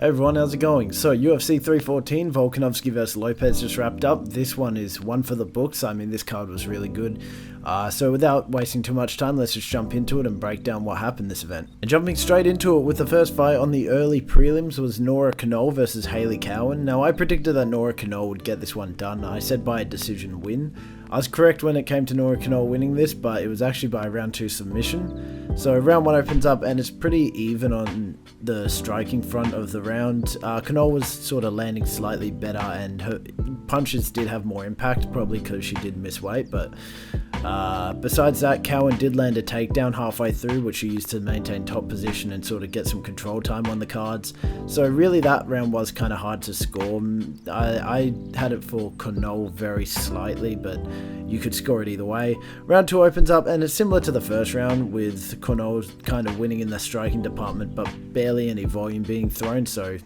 Hey everyone, how's it going? So UFC 314, Volkanovski vs Lopes just wrapped up. This one is one for the books. I mean, this card was really good. So without wasting too much time, let's just jump into it and break down what happened this event. And jumping straight into it with the first fight on the early prelims was Nora Cornolle versus Hailey Cowan. Now I predicted that Nora Cornolle would get this one done. I said by a decision win. I was correct when it came to Nora Cornolle winning this, but it was actually by a round 2 submission. So round 1 opens up and it's pretty even on the striking front of the round. Cornolle was sort of landing slightly better and her punches did have more impact, probably because she did miss weight, but besides that, Cowan did land a takedown halfway through, which she used to maintain top position and sort of get some control time on the cards. So really that round was kind of hard to score. I had it for Cornolle very slightly, but you could score it either way. Round 2 opens up and it's similar to the first round, with Cornolle kind of winning in the striking department, but barely any volume being thrown, so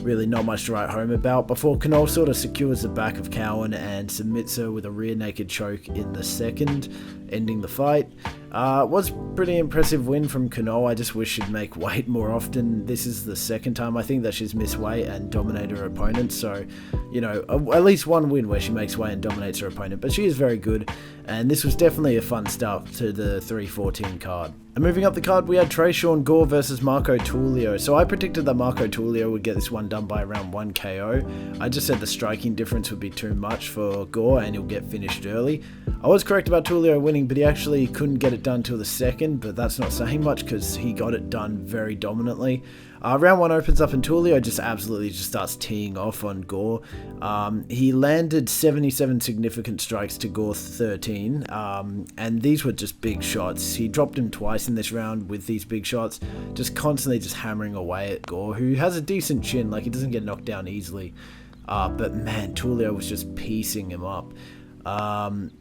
really not much to write home about, before Cornolle sort of secures the back of Cowan and submits her with a rear naked choke in the second, ending the fight. Was pretty impressive win from Cornolle. I just wish she'd make weight more often. This is the second time I think that she's missed weight and dominated her opponent, so you know, at least one win where she makes weight and dominates her opponent, but she is very good, and this was definitely a fun start to the 314 card. And moving up the card, we had Tresean Gore versus Marco Tulio. So I predicted that Marco Tulio would get this one done by round 1 KO. I just said the striking difference would be too much for Gore and he'll get finished early. I was correct about Tulio winning, but he actually couldn't get it done till the second, but that's not saying much because he got it done very dominantly. Round 1 opens up and Tulio just absolutely starts teeing off on Gore. He landed 77 significant strikes to Gore 13, and these were just big shots. He dropped him twice in this round with these big shots, just constantly just hammering away at Gore, who has a decent chin, like he doesn't get knocked down easily. But man, Tulio was just piecing him up.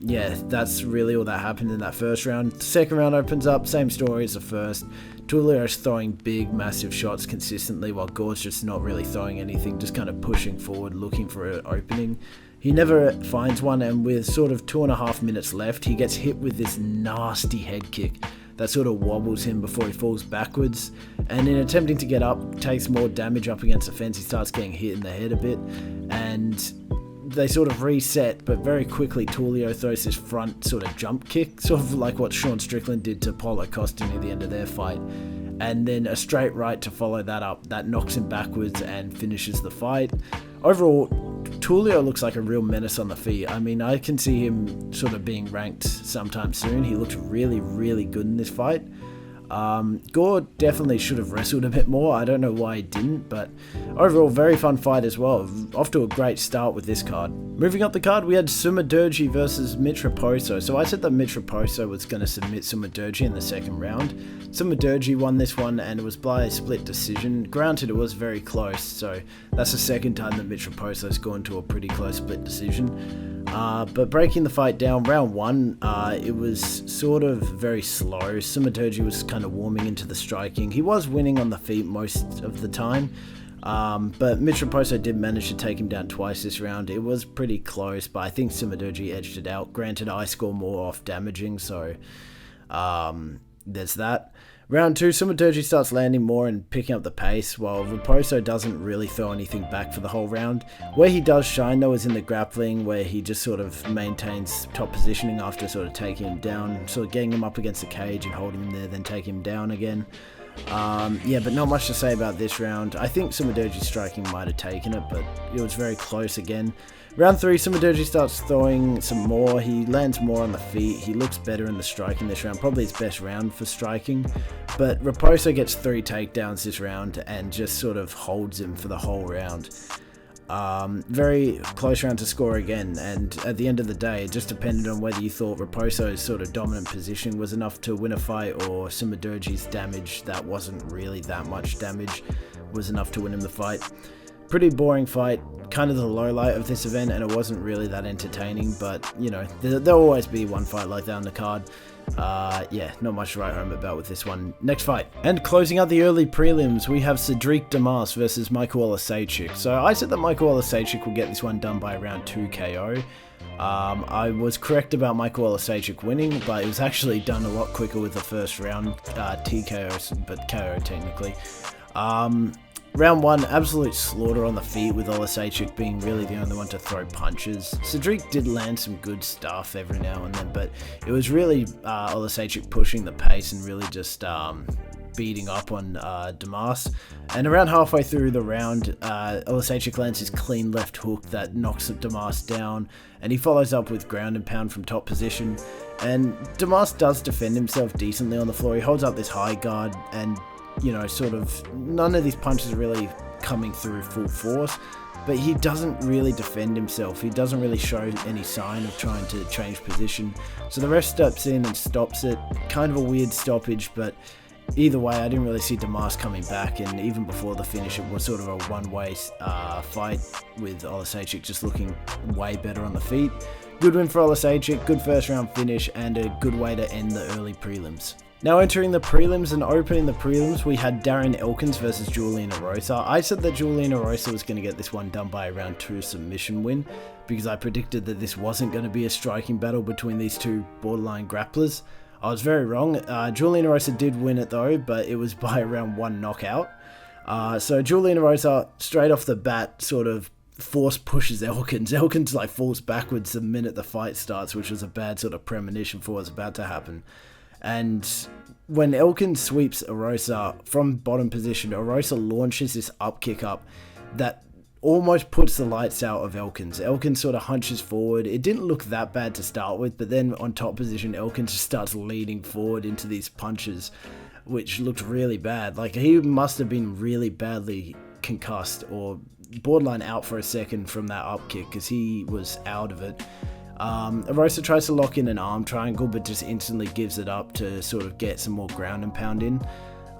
Yeah, that's really all that happened in that first round. The second round opens up, same story as the first. Tulio is throwing big, massive shots consistently, while Gore's just not really throwing anything, just kind of pushing forward, looking for an opening. He never finds one, and with sort of 2.5 minutes left, he gets hit with this nasty head kick that sort of wobbles him before he falls backwards, and in attempting to get up, takes more damage up against the fence. He starts getting hit in the head a bit, and they sort of reset, but very quickly Tulio throws his front sort of jump kick, sort of like what Sean Strickland did to Paulo Costa near the end of their fight, and then a straight right to follow that up. That knocks him backwards and finishes the fight. Overall, Tulio looks like a real menace on the feet. I mean, I can see him sort of being ranked sometime soon. He looked really, really good in this fight. Gore definitely should have wrestled a bit more. I don't know why he didn't, but overall very fun fight as well. Off to a great start with this card. Moving up the card, we had Sumudaerji versus Mitch Raposo. So I said that Mitch Raposo was going to submit Sumudaerji in the second round. Sumudaerji won this one and it was by a split decision. Granted, it was very close, so that's the second time that Mitch Raposo's gone to a pretty close split decision. But breaking the fight down, round 1, it was sort of very slow. Sumudaerji was kind of warming into the striking. He was winning on the feet most of the time, but Mitch Raposo did manage to take him down twice this round. It was pretty close, but I think Sumudaerji edged it out. Granted, I score more off damaging, so there's that. Round 2, Sumudaerji starts landing more and picking up the pace, while Raposo doesn't really throw anything back for the whole round. Where he does shine though is in the grappling, where he just sort of maintains top positioning after sort of taking him down, sort of getting him up against the cage and holding him there, then taking him down again. Yeah, but not much to say about this round. I think Sumudaerji's striking might have taken it, but it was very close again. Round 3, Sumudaerji starts throwing some more. He lands more on the feet. He looks better in the striking this round. Probably his best round for striking. But Raposo gets 3 takedowns this round and just sort of holds him for the whole round. Very close round to score again, and at the end of the day, it just depended on whether you thought Raposo's sort of dominant position was enough to win a fight, or Sumudaerji's damage that wasn't really that much damage was enough to win him the fight. Pretty boring fight, kind of the low light of this event, and it wasn't really that entertaining, but you know, there'll always be one fight like that on the card. Yeah, not much to write home about with this one. Next fight. And closing out the early prelims, we have Sedriques Dumas versus Michal Oleksiejczuk. So I said that Michal Oleksiejczuk will get this one done by round 2 KO. I was correct about Michal Oleksiejczuk winning, but it was actually done a lot quicker with the first round TKO, but KO technically. Round 1, absolute slaughter on the feet with Oleksiejczuk being really the only one to throw punches. Sedriques did land some good stuff every now and then, but it was really Oleksiejczuk pushing the pace and really just beating up on Dumas. And around halfway through the round, Oleksiejczuk lands his clean left hook that knocks Dumas down, and he follows up with ground and pound from top position. And Dumas does defend himself decently on the floor. He holds up this high guard, and sort of none of these punches are really coming through full force, but he doesn't really defend himself. He doesn't really show any sign of trying to change position. So the ref steps in and stops it. Kind of a weird stoppage, but either way, I didn't really see Dumas coming back, and even before the finish, it was sort of a one-way fight with Oleksiejczuk just looking way better on the feet. Good win for Oleksiejczuk, good first round finish, and a good way to end the early prelims. Now entering the prelims and opening the prelims, we had Darren Elkins versus Julian Erosa. I said that Julian Erosa was going to get this one done by a round 2 submission win, because I predicted that this wasn't going to be a striking battle between these two borderline grapplers. I was very wrong. Julian Erosa did win it though, but it was by a round 1 knockout. So Julian Erosa, straight off the bat, sort of force pushes Elkins. Elkins like falls backwards the minute the fight starts, which was a bad sort of premonition for what's about to happen. And when Elkins sweeps Erosa from bottom position, Erosa launches this up kick up that almost puts the lights out of Elkins. Elkins sort of hunches forward. It didn't look that bad to start with, but then on top position, Elkins just starts leaning forward into these punches, which looked really bad. Like, he must have been really badly concussed or borderline out for a second from that up kick, because he was out of it. Erosa tries to lock in an arm triangle, but just instantly gives it up to sort of get some more ground and pound in.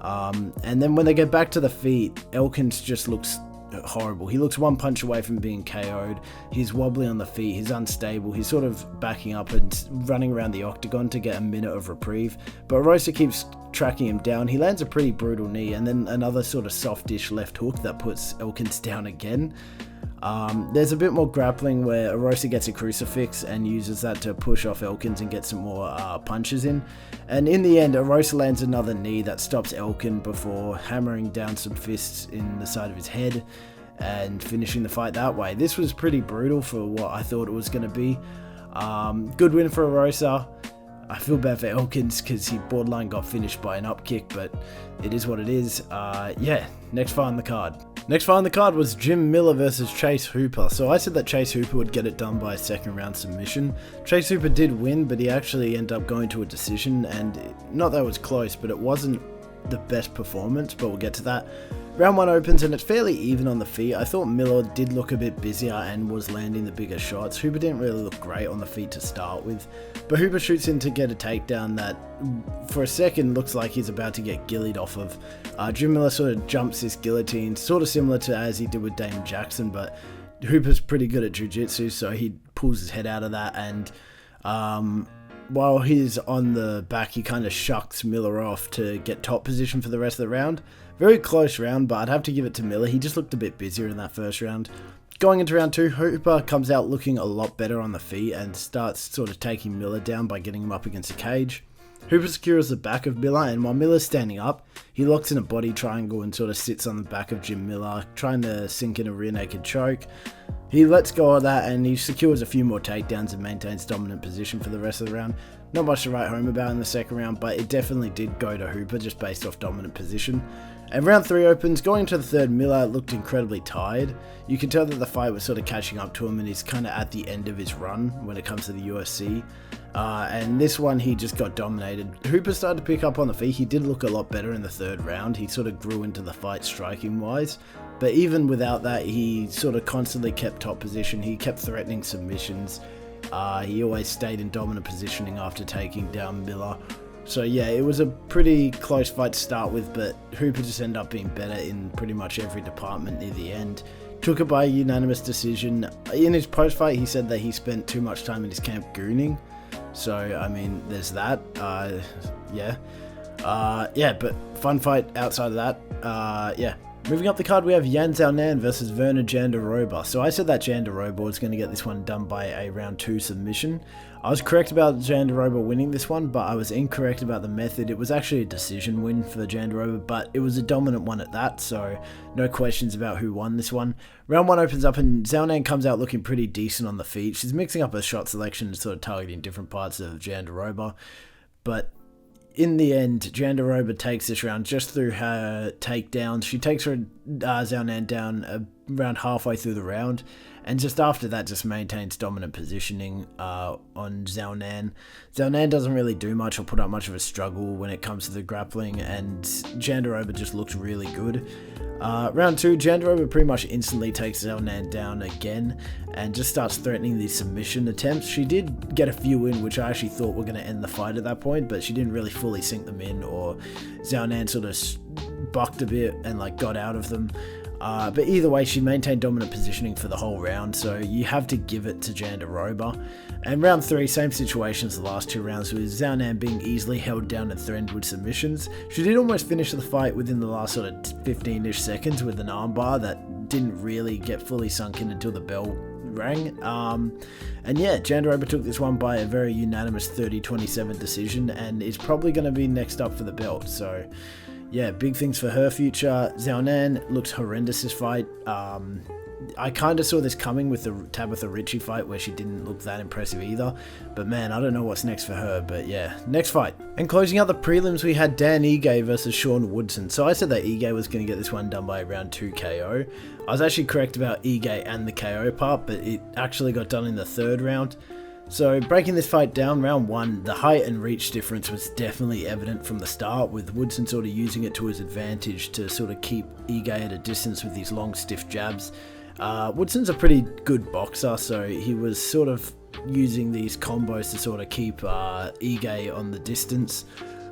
And then when they get back to the feet, Elkins just looks horrible. He looks one punch away from being KO'd. He's wobbly on the feet. He's unstable. He's sort of backing up and running around the octagon to get a minute of reprieve. But Erosa keeps tracking him down. He lands a pretty brutal knee, and then another sort of softish left hook that puts Elkins down again. There's a bit more grappling where Erosa gets a crucifix and uses that to push off Elkins and get some more punches in. And in the end, Erosa lands another knee that stops Elkins before hammering down some fists in the side of his head and finishing the fight that way. This was pretty brutal for what I thought it was going to be. Good win for Erosa. I feel bad for Elkins because he borderline got finished by an up kick, but it is what it is. Next fight on the card. Next fight on the card was Jim Miller versus Chase Hooper. So I said that Chase Hooper would get it done by a second round submission. Chase Hooper did win, but he actually ended up going to a decision, and not that it was close, but it wasn't the best performance, but we'll get to that. Round 1 opens and it's fairly even on the feet. I thought Miller did look a bit busier and was landing the bigger shots. Hooper didn't really look great on the feet to start with, but Hooper shoots in to get a takedown that for a second looks like he's about to get gillied off of. Jim Miller sort of jumps this guillotine, sort of similar to as he did with Damon Jackson, but Hooper's pretty good at jiu-jitsu, so he pulls his head out of that, and while he's on the back, he kind of shucks Miller off to get top position for the rest of the round. Very close round, but I'd have to give it to Miller. He just looked a bit busier in that first round. Going into round 2, Hooper comes out looking a lot better on the feet and starts sort of taking Miller down by getting him up against the cage. Hooper secures the back of Miller, and while Miller's standing up, he locks in a body triangle and sort of sits on the back of Jim Miller, trying to sink in a rear naked choke. He lets go of that and he secures a few more takedowns and maintains dominant position for the rest of the round. Not much to write home about in the second round, but it definitely did go to Hooper just based off dominant position. And round 3 opens. Going into the third, Miller looked incredibly tired. You could tell that the fight was sort of catching up to him and he's kind of at the end of his run when it comes to the UFC. And this one he just got dominated. Hooper started to pick up on the feet. He did look a lot better in the third round. He sort of grew into the fight striking wise. But even without that, he sort of constantly kept top position. He kept threatening submissions. He always stayed in dominant positioning after taking down Miller. So yeah, it was a pretty close fight to start with, but Hooper just ended up being better in pretty much every department near the end. Took it by a unanimous decision. In his post-fight, he said that he spent too much time in his camp gooning. So, I mean, there's that. But fun fight outside of that. Moving up the card, we have Yan Xiaonan versus Verna Jandiroba. So I said that Jandiroba was going to get this one done by a round 2 submission. I was correct about Jandiroba winning this one, but I was incorrect about the method. It was actually a decision win for Jandiroba, but it was a dominant one at that, so no questions about who won this one. Round 1 opens up and Xiaonan comes out looking pretty decent on the feet. She's mixing up her shot selection and sort of targeting different parts of Jandiroba, but in the end, Jandiroba takes this round just through her takedowns. She takes her Xiaonan down around halfway through the round, and just after that just maintains dominant positioning on Xiaonan. Xiaonan doesn't really do much or put up much of a struggle when it comes to the grappling, and Jandiroba just looks really good. Round 2, Jandiroba pretty much instantly takes Xiaonan down again and just starts threatening these submission attempts. She did get a few in, which I actually thought were going to end the fight at that point, but she didn't really fully sink them in, or Xiaonan sort of bucked a bit and got out of them. But either way, she maintained dominant positioning for the whole round, so you have to give it to Jandiroba. And round 3, same situation as the last 2 rounds, with Xiaonan being easily held down and threatened with submissions. She did almost finish the fight within the last sort of 15-ish seconds with an armbar that didn't really get fully sunk in until the bell rang. And yeah, Jandiroba took this one by a very unanimous 30-27 decision and is probably going to be next up for the belt, so yeah, big things for her future. Xiaonan looks horrendous this fight. I kind of saw this coming with the Tabitha Ritchie fight where she didn't look that impressive either. But man, I don't know what's next for her. But yeah, next fight. And closing out the prelims, we had Dan Ige versus Sean Woodson. So I said that Ige was going to get this one done by round 2 KO. I was actually correct about Ige and the KO part, but it actually got done in the 3rd round. So breaking this fight down, round 1, the height and reach difference was definitely evident from the start, with Woodson sort of using it to his advantage to sort of keep Ige at a distance with these long stiff jabs. Woodson's a pretty good boxer, so he was sort of using these combos to sort of keep Ige on the distance.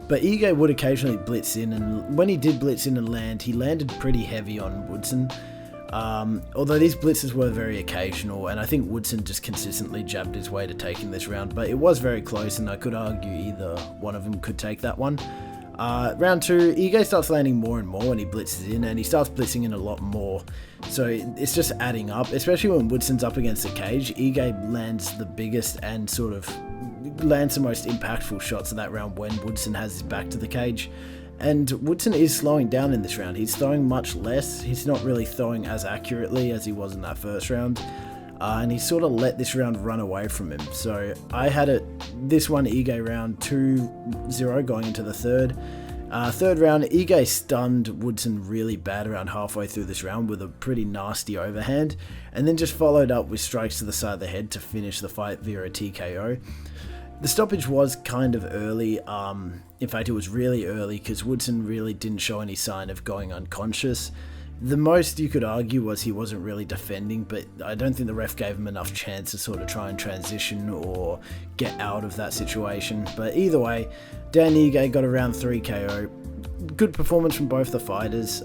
But Ige would occasionally blitz in, and when he did blitz in and land, he landed pretty heavy on Woodson. Although these blitzes were very occasional, and I think Woodson just consistently jabbed his way to taking this round, but it was very close, and I could argue either one of them could take that one. Round 2, Ige starts landing more and more when he blitzes in, and he starts blitzing in a lot more, so it's just adding up, especially when Woodson's up against the cage. Ige lands the biggest and sort of lands the most impactful shots of that round when Woodson has his back to the cage. And Woodson is slowing down in this round. He's throwing much less. He's not really throwing as accurately as he was in that first round. And he sort of let this round run away from him. So I had this one Ige round 2-0 going into the 3rd. 3rd round, Ige stunned Woodson really bad around halfway through this round with a pretty nasty overhand. And then just followed up with strikes to the side of the head to finish the fight via a TKO. The stoppage was kind of early. In fact, it was really early because Woodson really didn't show any sign of going unconscious. The most you could argue was he wasn't really defending, but I don't think the ref gave him enough chance to sort of try and transition or get out of that situation. But either way, Dan Ige got a round 3 KO. Good performance from both the fighters.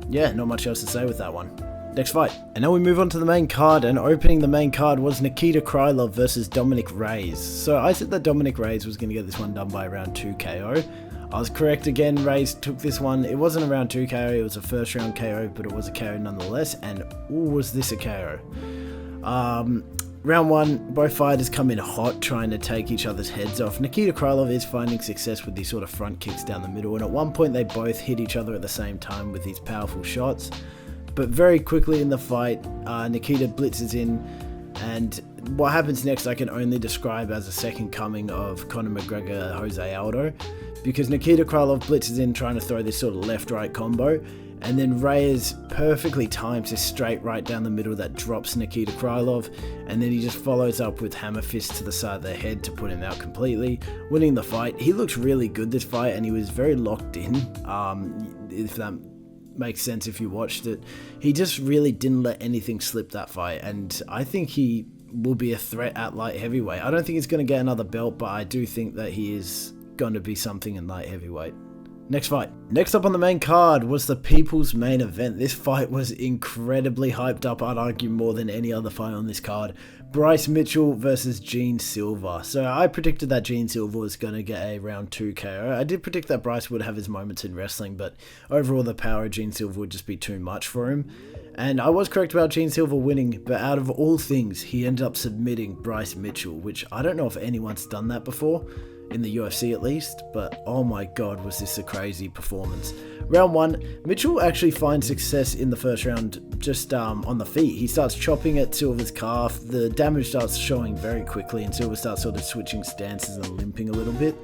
Yeah, not much else to say with that one. Next fight. And now we move on to the main card, and opening the main card was Nikita Krylov versus Dominick Reyes. So I said that Dominick Reyes was going to get this one done by round 2 KO. I was correct again. Reyes took this one. It wasn't a round 2 KO, it was a first round KO, but it was a KO nonetheless. And was this a KO? Round 1, both fighters come in hot, trying to take each other's heads off. Nikita Krylov is finding success with these sort of front kicks down the middle, and at one point they both hit each other at the same time with these powerful shots. But very quickly in the fight, Nikita blitzes in, and what happens next I can only describe as a second coming of Conor McGregor Jose Aldo, because Nikita Krylov blitzes in trying to throw this sort of left-right combo, and then Reyes perfectly times his straight right down the middle that drops Nikita Krylov, and then he just follows up with hammer fist to the side of the head to put him out completely, winning the fight. He looks really good this fight, and he was very locked in, if that makes sense if you watched it. He just really didn't let anything slip that fight, and I think he will be a threat at light heavyweight. I don't think he's going to get another belt, but I do think that he is going to be something in light heavyweight. Next fight. Next up on the main card was the People's main event. This fight was incredibly hyped up, I'd argue more than any other fight on this card. Bryce Mitchell versus Gene Silva. So I predicted that Gene Silva was going to get a round 2 KO. I did predict that Bryce would have his moments in wrestling, but overall the power of Gene Silva would just be too much for him. And I was correct about Gene Silva winning, but out of all things, he ended up submitting Bryce Mitchell, which I don't know if anyone's done that before. In the UFC at least, but oh my god, was this a crazy performance. Round 1, Mitchell actually finds success in the first round just on the feet. He starts chopping at Silva's calf, the damage starts showing very quickly, and Silva starts sort of switching stances and limping a little bit.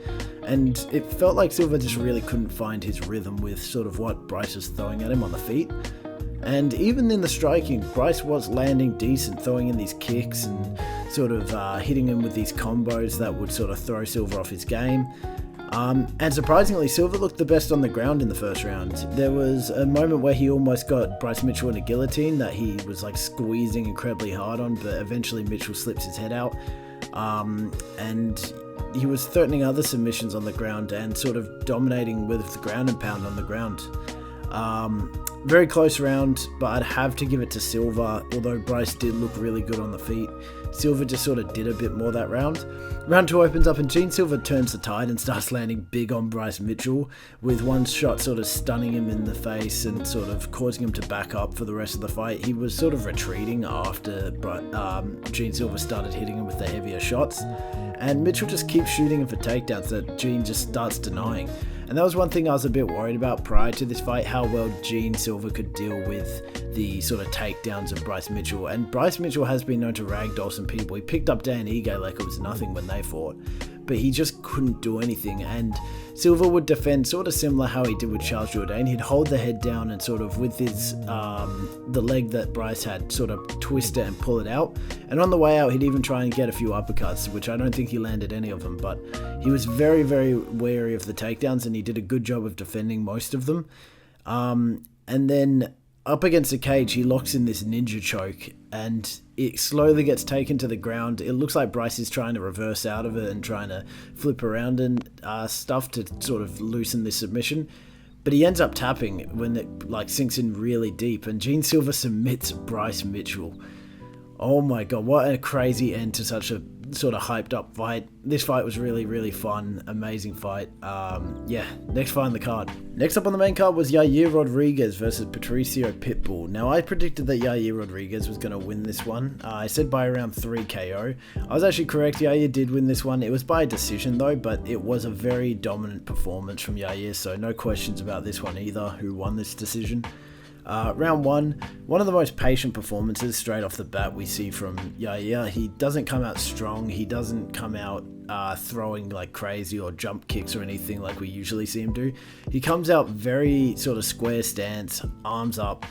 And it felt like Silva just really couldn't find his rhythm with sort of what Bryce was throwing at him on the feet. And even in the striking, Bryce was landing decent, throwing in these kicks and sort of hitting him with these combos that would sort of throw Silva off his game. And surprisingly, Silva looked the best on the ground in the first round. There was a moment where he almost got Bryce Mitchell in a guillotine that he was like squeezing incredibly hard on, but eventually Mitchell slips his head out. And he was threatening other submissions on the ground and sort of dominating with the ground and pound on the ground. Very close round, but I'd have to give it to Silva, although Bryce did look really good on the feet. Silva just sort of did a bit more that round. Round 2 opens up and Gene Silva turns the tide and starts landing big on Bryce Mitchell, with one shot sort of stunning him in the face and sort of causing him to back up for the rest of the fight. He was sort of retreating after Gene Silva started hitting him with the heavier shots, and Mitchell just keeps shooting him for takedowns that Gene just starts denying. And that was one thing I was a bit worried about prior to this fight, how well Gene Silva could deal with the sort of takedowns of Bryce Mitchell. And Bryce Mitchell has been known to ragdoll some people. He picked up Dan Ige like it was nothing when they fought, but he just couldn't do anything. And Silva would defend sort of similar how he did with Charles Jourdain. He'd hold the head down and sort of with his the leg that Bryce had, sort of twist it and pull it out. And on the way out, he'd even try and get a few uppercuts, which I don't think he landed any of them, but he was very, very wary of the takedowns and he did a good job of defending most of them. And then up against the cage, he locks in this ninja choke and it slowly gets taken to the ground. It looks like Bryce is trying to reverse out of it and trying to flip around and stuff to sort of loosen this submission. But he ends up tapping when it like sinks in really deep, and Gene Silva submits Bryce Mitchell. Oh my god, what a crazy end to such a sort of hyped up fight. This fight was really, really fun. Amazing fight. Yeah, next fight on the card. Next up on the main card was Yair Rodriguez versus Patricio Pitbull. Now, I predicted that Yair Rodriguez was going to win this one. I said by around 3 KO. I was actually correct. Yair did win this one. It was by decision though, but it was a very dominant performance from Yair, so no questions about this one either, who won this decision. Round 1, one of the most patient performances straight off the bat we see from Yair. He doesn't come out strong, he doesn't come out throwing like crazy or jump kicks or anything like we usually see him do. He comes out very sort of square stance, arms up,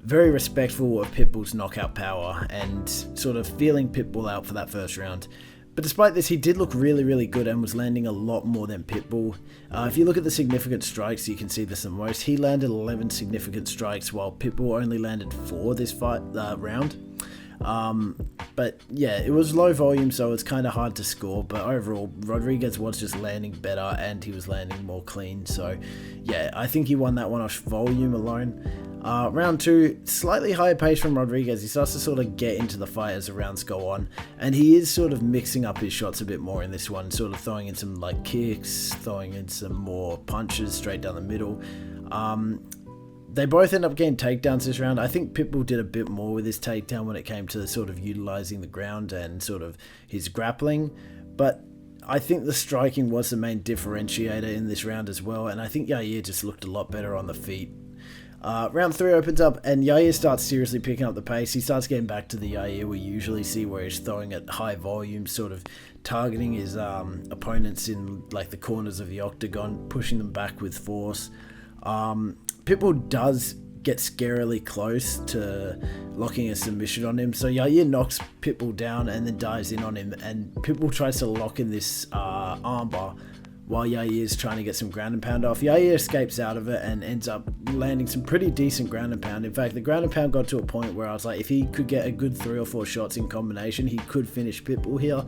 very respectful of Pitbull's knockout power and sort of feeling Pitbull out for that first round. But despite this, he did look really, really good and was landing a lot more than Pitbull. If you look at the significant strikes, you can see this the most. He landed 11 significant strikes, while Pitbull only landed 4 this fight round. But yeah, it was low volume, so it's kind of hard to score. But overall, Rodriguez was just landing better, and he was landing more clean. So yeah, I think he won that one off volume alone. Round 2, slightly higher pace from Rodriguez. He starts to sort of get into the fight as the rounds go on, and he is sort of mixing up his shots a bit more in this one, sort of throwing in some like kicks, throwing in some more punches straight down the middle. They both end up getting takedowns this round. I think Pitbull did a bit more with his takedown when it came to sort of utilizing the ground and sort of his grappling, but I think the striking was the main differentiator in this round as well, and I think Yair just looked a lot better on the feet. Round 3 opens up and Yair starts seriously picking up the pace. He starts getting back to the Yair we usually see, where he's throwing at high volume, sort of targeting his opponents in like the corners of the octagon, pushing them back with force. Pitbull does get scarily close to locking a submission on him, so Yair knocks Pitbull down and then dives in on him, and Pitbull tries to lock in this armbar while Yair is trying to get some ground and pound off. Yair escapes out of it and ends up landing some pretty decent ground and pound. In fact, the ground and pound got to a point where I was like, if he could get a good 3 or 4 shots in combination, he could finish Pitbull here.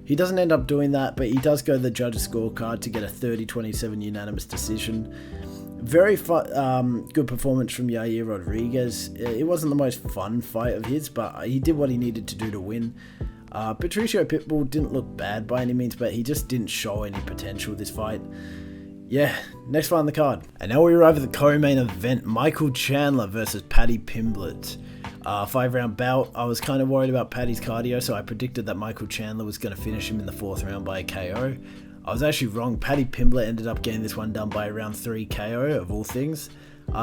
He doesn't end up doing that, but he does go to the judges' scorecard to get a 30-27 unanimous decision. Very good performance from Yair Rodriguez. It wasn't the most fun fight of his, but he did what he needed to do to win. Patricio Pitbull didn't look bad by any means, but he just didn't show any potential this fight. Yeah, next fight on the card. And now we arrive at the co-main event, Michael Chandler versus Paddy Pimblett. 5-round bout. I was kind of worried about Paddy's cardio, so I predicted that Michael Chandler was going to finish him in the 4th round by a KO. I was actually wrong. Paddy Pimblett ended up getting this one done by round 3 KO, of all things.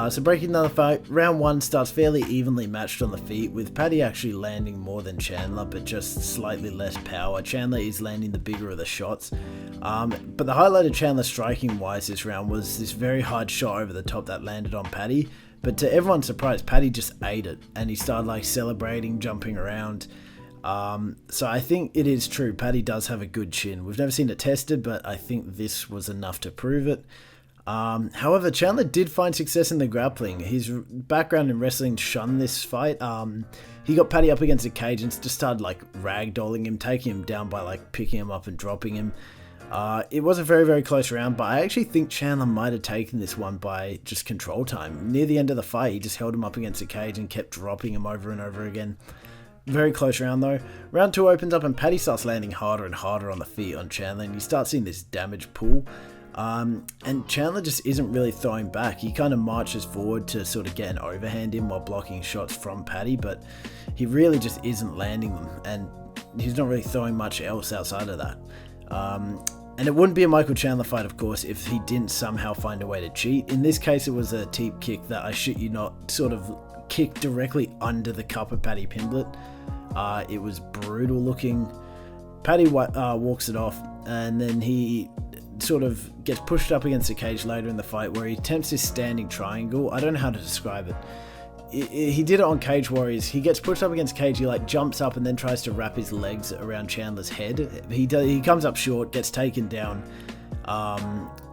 So breaking down the fight, round 1 starts fairly evenly matched on the feet, with Paddy actually landing more than Chandler, but just slightly less power. Chandler is landing the bigger of the shots. But the highlight of Chandler striking-wise this round was this very hard shot over the top that landed on Paddy. But to everyone's surprise, Paddy just ate it, and he started like celebrating, jumping around. So I think it is true. Paddy does have a good chin. We've never seen it tested, but I think this was enough to prove it. However, Chandler did find success in the grappling. His background in wrestling shunned this fight. He got Paddy up against a cage and just started like ragdolling him, taking him down by like picking him up and dropping him. It was a very, very close round, but I actually think Chandler might have taken this one by just control time. Near the end of the fight, he just held him up against the cage and kept dropping him over and over again. Very close round though. Round 2 opens up and Paddy starts landing harder and harder on the feet on Chandler, and you start seeing this damage pool. And Chandler just isn't really throwing back. He kind of marches forward to sort of get an overhand in while blocking shots from Paddy, but he really just isn't landing them, and he's not really throwing much else outside of that. And it wouldn't be a Michael Chandler fight, of course, if he didn't somehow find a way to cheat. In this case, it was a teep kick that, I shit you not, sort of kicked directly under the cup of Paddy Pimblett. It was brutal looking. Paddy walks it off, and then he sort of gets pushed up against the cage later in the fight where he attempts this standing triangle. I don't know how to describe it. He did it on Cage Warriors. He gets pushed up against cage, he like jumps up and then tries to wrap his legs around Chandler's head. He comes up short, gets taken down,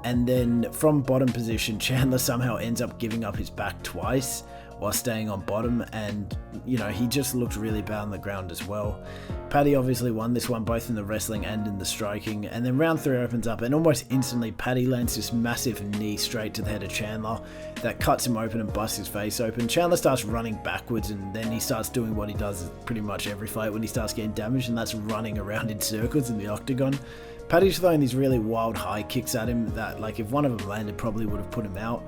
and then from bottom position, Chandler somehow ends up giving up his back twice while staying on bottom, and you know, he just looked really bad on the ground as well. Paddy obviously won this one both in the wrestling and in the striking, and then round 3 opens up and almost instantly Paddy lands this massive knee straight to the head of Chandler that cuts him open and busts his face open. Chandler starts running backwards, and then he starts doing what he does pretty much every fight when he starts getting damaged, and that's running around in circles in the octagon. Paddy's throwing these really wild high kicks at him that, like, if one of them landed, probably would have put him out,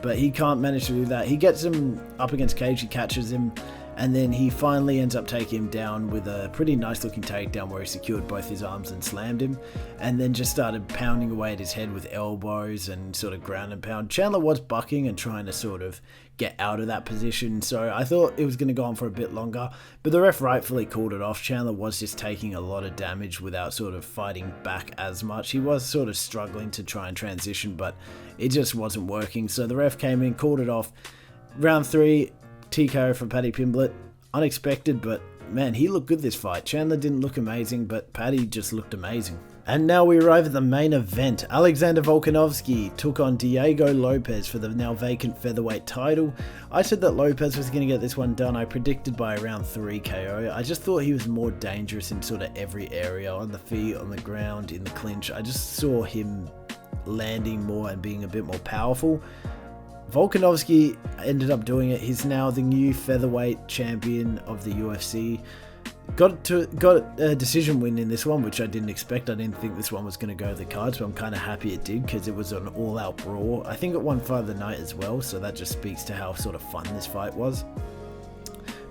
but he can't manage to do that. He gets him up against cage, he catches him, and then he finally ends up taking him down with a pretty nice looking takedown where he secured both his arms and slammed him, and then just started pounding away at his head with elbows and sort of ground and pound. Chandler was bucking and trying to sort of get out of that position, so I thought it was going to go on for a bit longer, but the ref rightfully called it off. Chandler was just taking a lot of damage without sort of fighting back as much. He was sort of struggling to try and transition, but it just wasn't working, so the ref came in, called it off. Round 3, TKO for Paddy Pimblett. Unexpected, but man, he looked good this fight. Chandler didn't look amazing, but Paddy just looked amazing. And now we arrive at the main event. Alexander Volkanovski took on Diego Lopes for the now vacant featherweight title. I said that Lopes was going to get this one done. I predicted by round 3 KO. I just thought he was more dangerous in sort of every area, on the feet, on the ground, in the clinch. I just saw him landing more and being a bit more powerful. Volkanovski ended up doing it. He's now the new featherweight champion of the UFC. Got a decision win in this one, which I didn't expect. I didn't think this one was going to go to the cards, but I'm kind of happy it did because it was an all-out brawl. I think it won fight of the night as well, so that just speaks to how sort of fun this fight was.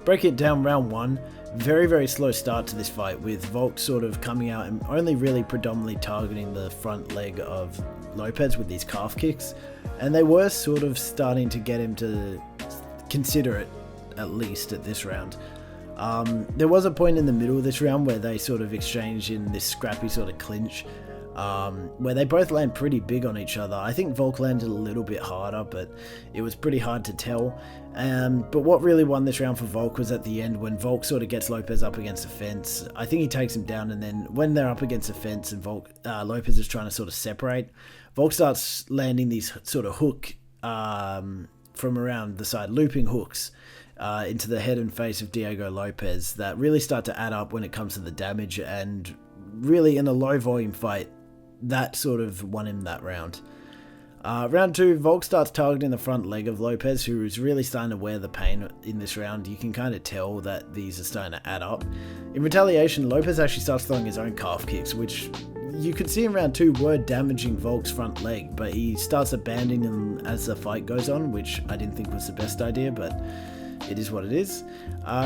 Break it down, round 1. Very, very slow start to this fight, with Volk sort of coming out and only really predominantly targeting the front leg of Lopes with these calf kicks, and they were sort of starting to get him to consider it, at least at this round. There was a point in the middle of this round where they sort of exchanged in this scrappy sort of clinch, where they both land pretty big on each other. I think Volk landed a little bit harder, but it was pretty hard to tell. But what really won this round for Volk was at the end, when Volk sort of gets Lopes up against the fence. I think he takes him down, and then when they're up against the fence and Lopes is trying to sort of separate, Volk starts landing these sort of hook from around the side, looping hooks into the head and face of Diego Lopes that really start to add up when it comes to the damage, and really in a low volume fight, that sort of won him that round. Round 2, Volk starts targeting the front leg of Lopes, who is really starting to wear the pain in this round. You can kind of tell that these are starting to add up. In retaliation, Lopes actually starts throwing his own calf kicks, which you could see in round 2 were damaging Volk's front leg, but he starts abandoning them as the fight goes on, which I didn't think was the best idea, but it is what it is.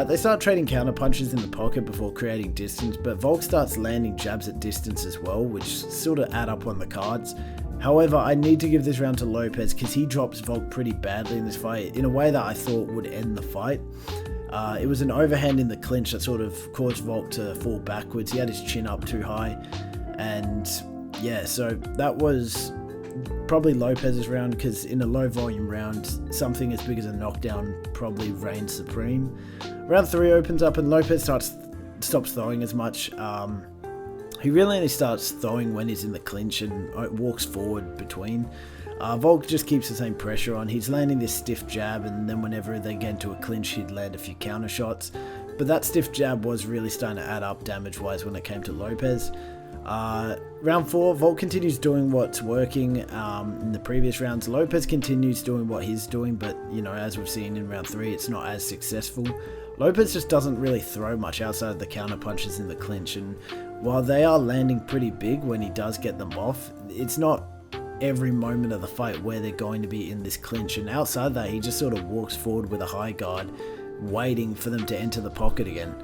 They start trading counter punches in the pocket before creating distance, but Volk starts landing jabs at distance as well, which sort of add up on the cards. However, I need to give this round to Lopes because he drops Volk pretty badly in this fight in a way that I thought would end the fight. It was an overhand in the clinch that sort of caused Volk to fall backwards. He had his chin up too high, and yeah, so that was probably Lopes' round, because in a low volume round, something as big as a knockdown probably reigns supreme. Round 3 opens up and Lopes stops throwing as much. He really only starts throwing when he's in the clinch and walks forward between. Volk just keeps the same pressure on. He's landing this stiff jab, and then whenever they get into a clinch, he'd land a few counter shots. But that stiff jab was really starting to add up damage-wise when it came to Lopes. Round 4, Volk continues doing what's working in the previous rounds. Lopes continues doing what he's doing, but you know, as we've seen in round 3, it's not as successful. Lopes just doesn't really throw much outside of the counter punches in the clinch, and while they are landing pretty big when he does get them off, it's not every moment of the fight where they're going to be in this clinch, and outside that, he just sort of walks forward with a high guard, waiting for them to enter the pocket again.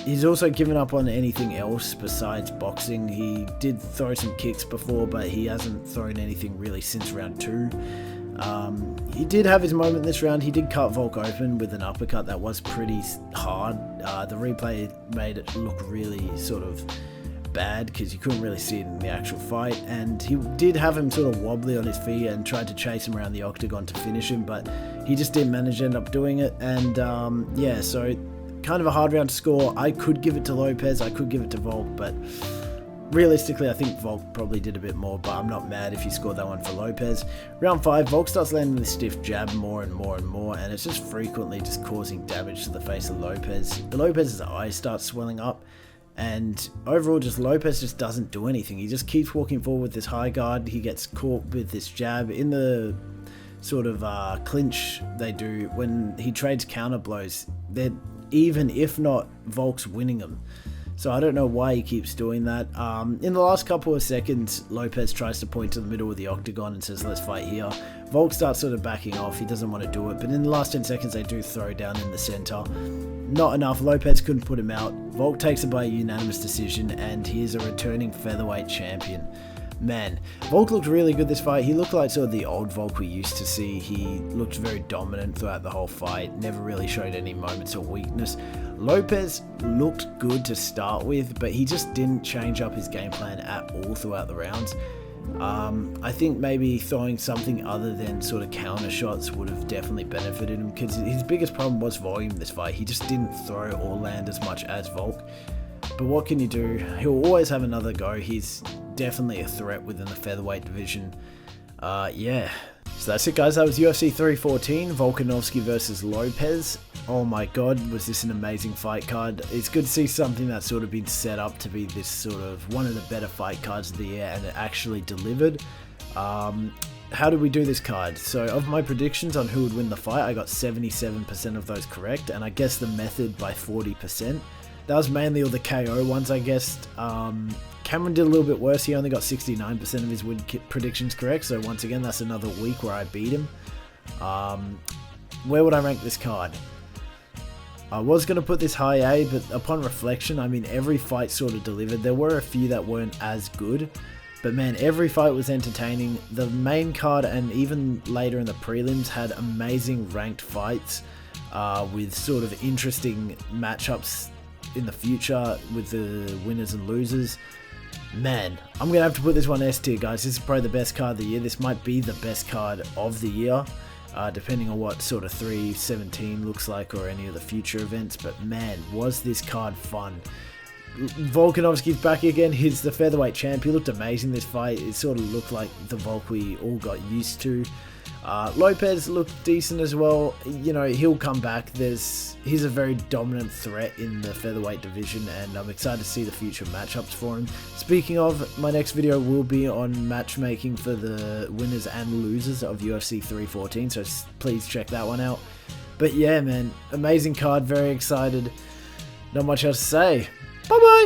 He's also given up on anything else besides boxing. He did throw some kicks before, but he hasn't thrown anything really since round 2. He did have his moment this round. He did cut Volk open with an uppercut that was pretty hard. The replay made it look really sort of bad because you couldn't really see it in the actual fight, and he did have him sort of wobbly on his feet and tried to chase him around the octagon to finish him, but he just didn't manage to end up doing it. And yeah, so kind of a hard round to score. I could give it to Lopes, I could give it to Volk, but realistically, I think Volk probably did a bit more, but I'm not mad if you scored that one for Lopes. Round 5, Volk starts landing the stiff jab more and more and more, and it's just frequently just causing damage to the face of Lopes. Lopes' eyes start swelling up, and overall, just Lopes just doesn't do anything. He just keeps walking forward with this high guard. He gets caught with this jab in the sort of clinch they do when he trades counter blows. They're even if not Volk's winning them. So I don't know why he keeps doing that. In the last couple of seconds, Lopes tries to point to the middle of the octagon and says, let's fight here. Volk starts sort of backing off. He doesn't want to do it. But in the last 10 seconds, they do throw down in the center. Not enough. Lopes couldn't put him out. Volk takes it by a unanimous decision, and he is a returning featherweight champion. Man, Volk looked really good this fight. He looked like sort of the old Volk we used to see. He looked very dominant throughout the whole fight, never really showed any moments of weakness. Lopes looked good to start with, but he just didn't change up his game plan at all throughout the rounds. I think maybe throwing something other than sort of counter shots would have definitely benefited him, because his biggest problem was volume this fight. He just didn't throw or land as much as Volk. But what can you do? He'll always have another go. He's definitely a threat within the featherweight division. Yeah. So that's it, guys. That was UFC 314, Volkanovski versus Lopes. Oh my god, was this an amazing fight card. It's good to see something that's sort of been set up to be this sort of one of the better fight cards of the year, and it actually delivered. How did we do this card? So of my predictions on who would win the fight, I got 77% of those correct, and I guessed the method by 40%. That was mainly all the KO ones I guessed. Cameron did a little bit worse. He only got 69% of his win predictions correct. So once again, that's another week where I beat him. Where would I rank this card? I was going to put this high A, but upon reflection, I mean, every fight sort of delivered. There were a few that weren't as good, but man, every fight was entertaining. The main card and even later in the prelims had amazing ranked fights with sort of interesting matchups in the future with the winners and losers. Man, I'm going to have to put this one S tier, guys. This is probably the best card of the year. This might be the best card of the year, depending on what sort of 317 looks like or any of the future events. But man, was this card fun. Volkanovski's back again. He's the featherweight champ. He looked amazing this fight. It sort of looked like the Volk we all got used to. Lopes looked decent as well. You know, he'll come back. He's a very dominant threat in the featherweight division, and I'm excited to see the future matchups for him. Speaking of, my next video will be on matchmaking for the winners and losers of UFC 314, so please check that one out. But yeah, man, amazing card, very excited. Not much else to say. Bye-bye!